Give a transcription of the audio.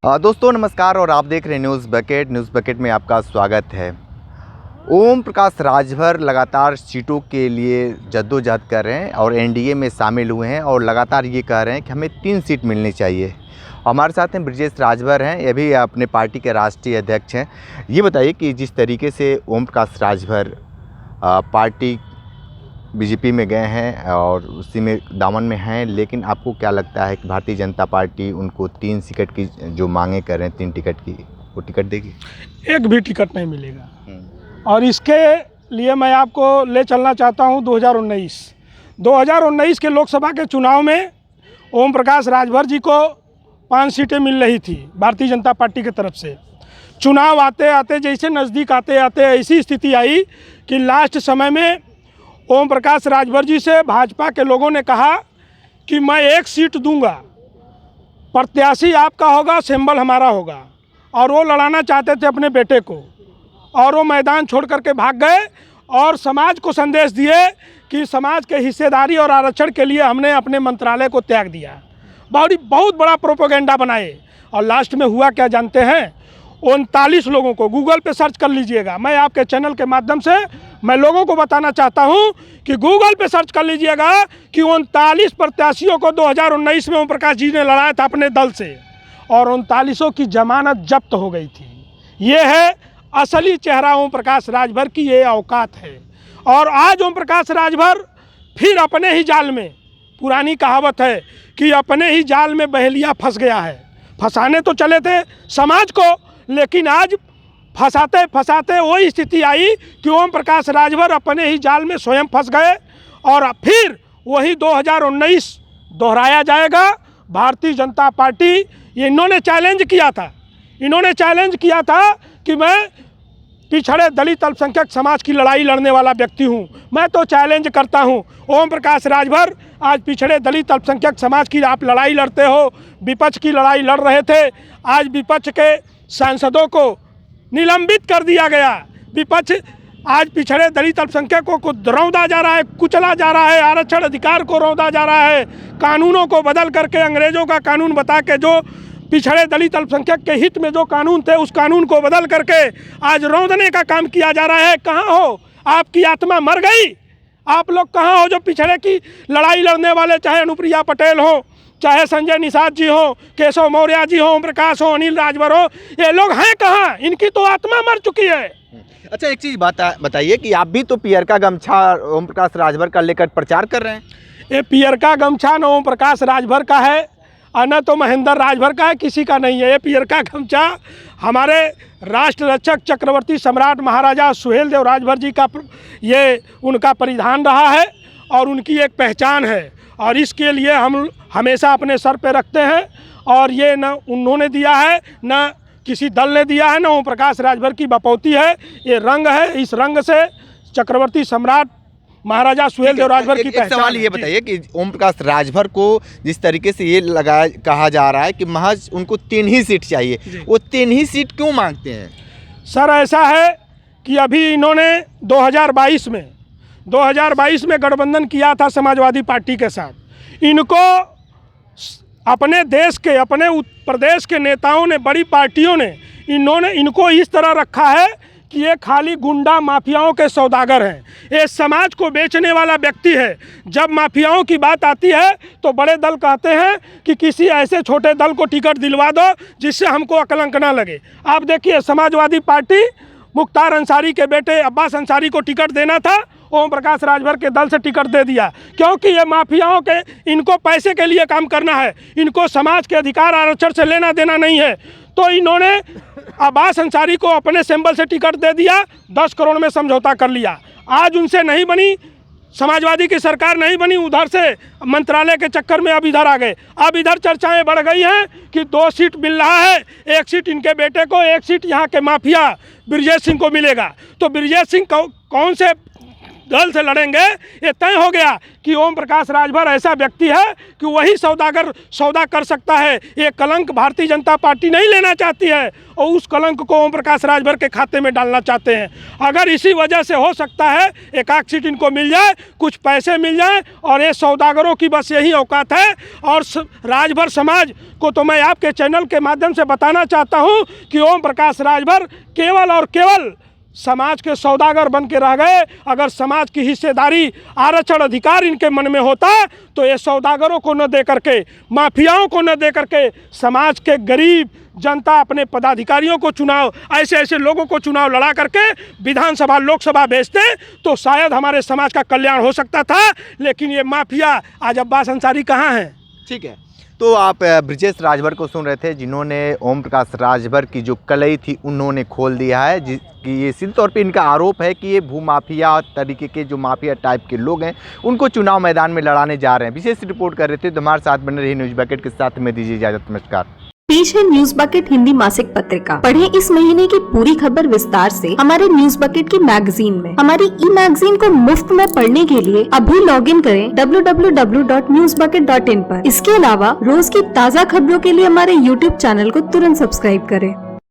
दोस्तों नमस्कार और आप देख रहे हैं न्यूज़ बकेट में आपका स्वागत है। ओम प्रकाश राजभर लगातार सीटों के लिए जद्दोजहद कर रहे हैं और एनडीए में शामिल हुए हैं और लगातार ये कह रहे हैं कि हमें 3 सीट मिलनी चाहिए। हमारे साथ हैं ब्रजेश राजभर हैं, ये भी अपने पार्टी के राष्ट्रीय अध्यक्ष हैं। ये बताइए कि जिस तरीके से ओम प्रकाश राजभर पार्टी बीजेपी में गए हैं और उसी में दामन में हैं, लेकिन आपको क्या लगता है कि भारतीय जनता पार्टी उनको 3 टिकट की जो मांगे कर रहे हैं 3 टिकट की, वो टिकट देगी? एक भी टिकट नहीं मिलेगा। और इसके लिए मैं आपको ले चलना चाहता हूं 2019 के लोकसभा के चुनाव में ओम प्रकाश राजभर जी को 5 सीटें मिल रही थी भारतीय जनता पार्टी की तरफ से। चुनाव आते आते जैसे नज़दीक आते आते ऐसी स्थिति आई कि लास्ट समय में ओम प्रकाश राजभर जी से भाजपा के लोगों ने कहा कि मैं 1 सीट दूंगा, प्रत्याशी आपका होगा, सिंबल हमारा होगा। और वो लड़ाना चाहते थे अपने बेटे को, और वो मैदान छोड़ करके भाग गए और समाज को संदेश दिए कि समाज के हिस्सेदारी और आरक्षण के लिए हमने अपने मंत्रालय को त्याग दिया। बहुत बड़ा प्रोपेगेंडा बनाए। और लास्ट में हुआ क्या जानते हैं? 39 लोगों को गूगल पे सर्च कर लीजिएगा। मैं आपके चैनल के माध्यम से मैं लोगों को बताना चाहता हूं कि गूगल पे सर्च कर लीजिएगा कि 39 प्रत्याशियों को 2019 में ओम प्रकाश जी ने लड़ाया था अपने दल से, और 39 की जमानत जब्त हो गई थी। ये है असली चेहरा ओम प्रकाश राजभर की, ये औकात है। और आज ओम प्रकाश राजभर फिर अपने ही जाल में, पुरानी कहावत है कि अपने ही जाल में बहेलिया फंस गया है। फंसाने तो चले थे समाज को, लेकिन आज फंसाते फंसाते वही स्थिति आई कि ओम प्रकाश राजभर अपने ही जाल में स्वयं फंस गए। और फिर वही 2019 दोहराया जाएगा। भारतीय जनता पार्टी, इन्होंने चैलेंज किया था कि मैं पिछड़े दलित अल्पसंख्यक समाज की लड़ाई लड़ने वाला व्यक्ति हूं। मैं तो चैलेंज करता हूं, ओम प्रकाश राजभर आज पिछड़े दलित अल्पसंख्यक समाज की आप लड़ाई लड़ते हो, विपक्ष की लड़ाई लड़ रहे थे। आज विपक्ष के सांसदों को निलंबित कर दिया गया। विपक्ष आज पिछड़े दलित अल्पसंख्यकों को रौंदा जा रहा है, कुचला जा रहा है, आरक्षण अधिकार को रौंदा जा रहा है। कानूनों को बदल करके, अंग्रेजों का कानून बता के, जो पिछड़े दलित अल्पसंख्यक के हित में जो कानून थे उस कानून को बदल करके आज रौंदने का काम किया जा रहा है। कहाँ हो? आपकी आत्मा मर गई? आप लोग कहाँ हो जो पिछड़े की लड़ाई लड़ने वाले, चाहे अनुप्रिया पटेल हो, चाहे संजय निषाद जी हो, केशव मौर्य जी हो, ओम प्रकाश हो, अनिल राजभर हो, ये लोग हैं कहाँ? इनकी तो आत्मा मर चुकी है। अच्छा, एक चीज़ बताइए कि आप भी तो पियर का गमछा ओम प्रकाश राजभर का लेकर प्रचार कर रहे हैं। ये पियर का गमछा न ओम प्रकाश राजभर का है और न तो महेंद्र राजभर का है, किसी का नहीं है। ये पियर का गमछा हमारे राष्ट्र रक्षक चक्रवर्ती सम्राट महाराजा सुहेलदेव राजभर जी का, ये उनका परिधान रहा है और उनकी एक पहचान है। और इसके लिए हम हमेशा अपने सर पे रखते हैं। और ये न उन्होंने दिया है, न किसी दल ने दिया है, न ओम प्रकाश राजभर की बपौती है। ये रंग है, इस रंग से चक्रवर्ती सम्राट महाराजा सुहेलदेव राजभर की पहचान। सवाल ये बताइए कि ओम प्रकाश राजभर को जिस तरीके से ये कहा जा रहा है कि महज उनको 3 ही सीट चाहिए, वो 3 ही सीट क्यों मांगते हैं? सर, ऐसा है कि अभी इन्होंने 2022 में गठबंधन किया था समाजवादी पार्टी के साथ। इनको अपने देश के, अपने प्रदेश के नेताओं ने, बड़ी पार्टियों ने इनको इस तरह रखा है कि ये खाली गुंडा माफियाओं के सौदागर हैं। ये समाज को बेचने वाला व्यक्ति है। जब माफियाओं की बात आती है तो बड़े दल कहते हैं कि किसी ऐसे छोटे दल को टिकट दिलवा दो जिससे हमको अकलंक ना लगे। आप देखिए, समाजवादी पार्टी मुख्तार अंसारी के बेटे अब्बास अंसारी को टिकट देना था, ओम प्रकाश राजभर के दल से टिकट दे दिया। क्योंकि ये माफियाओं के, इनको पैसे के लिए काम करना है, इनको समाज के अधिकार आरक्षण से लेना देना नहीं है। तो इन्होंने अब्बास अंसारी को अपने सिंबल से टिकट दे दिया, 10 करोड़ में समझौता कर लिया। आज उनसे नहीं बनी, समाजवादी की सरकार नहीं बनी, उधर से मंत्रालय के चक्कर में अब इधर आ गए। अब इधर चर्चाएं बढ़ गई हैं कि 2 सीट मिल रहा है, 1 सीट इनके बेटे को, 1 सीट यहाँ के माफिया ब्रजेश सिंह को मिलेगा। तो ब्रजेश सिंह कौन से दल से लड़ेंगे, ये तय हो गया कि ओम प्रकाश राजभर ऐसा व्यक्ति है कि वही सौदा कर सकता है। ये कलंक भारतीय जनता पार्टी नहीं लेना चाहती है और उस कलंक को ओम प्रकाश राजभर के खाते में डालना चाहते हैं। अगर इसी वजह से हो सकता है एक आध सीट इनको मिल जाए, कुछ पैसे मिल जाए, और ये सौदागरों की बस यही औकात है। और राजभर समाज को तो मैं आपके चैनल के माध्यम से बताना चाहता हूँ कि ओम प्रकाश राजभर केवल और केवल समाज के सौदागर बन के रह गए। अगर समाज की हिस्सेदारी, आरक्षण, अधिकार इनके मन में होता तो ये सौदागरों को न दे करके, माफियाओं को न दे करके समाज के गरीब जनता, अपने पदाधिकारियों को चुनाव, ऐसे लोगों को चुनाव लड़ा करके विधानसभा, लोकसभा भेजते तो शायद हमारे समाज का कल्याण हो सकता था। लेकिन ये माफिया आज अब्बास अंसारी कहाँ हैं? ठीक है, तो आप ब्रिजेश राजभर को सुन रहे थे, जिन्होंने ओम प्रकाश राजभर की जो कलई थी उन्होंने खोल दिया है। कि ये सीधे तौर पे इनका आरोप है कि ये भूमाफिया तरीके के जो माफिया टाइप के लोग हैं उनको चुनाव मैदान में लड़ाने जा रहे हैं। विशेष रिपोर्ट कर रहे थे, तो हमारे साथ बने रही न्यूज़ बकेट के साथ में दीजिए इजाजत। नमस्कार। पेश है न्यूज बकेट हिंदी मासिक पत्रिका। पढ़ें इस महीने की पूरी खबर विस्तार से हमारे न्यूज बकेट की मैगजीन में। हमारी ई मैगजीन को मुफ्त में पढ़ने के लिए अभी लॉगिन करें www.newsbucket.in पर। इसके अलावा रोज की ताज़ा खबरों के लिए हमारे YouTube चैनल को तुरंत सब्सक्राइब करें।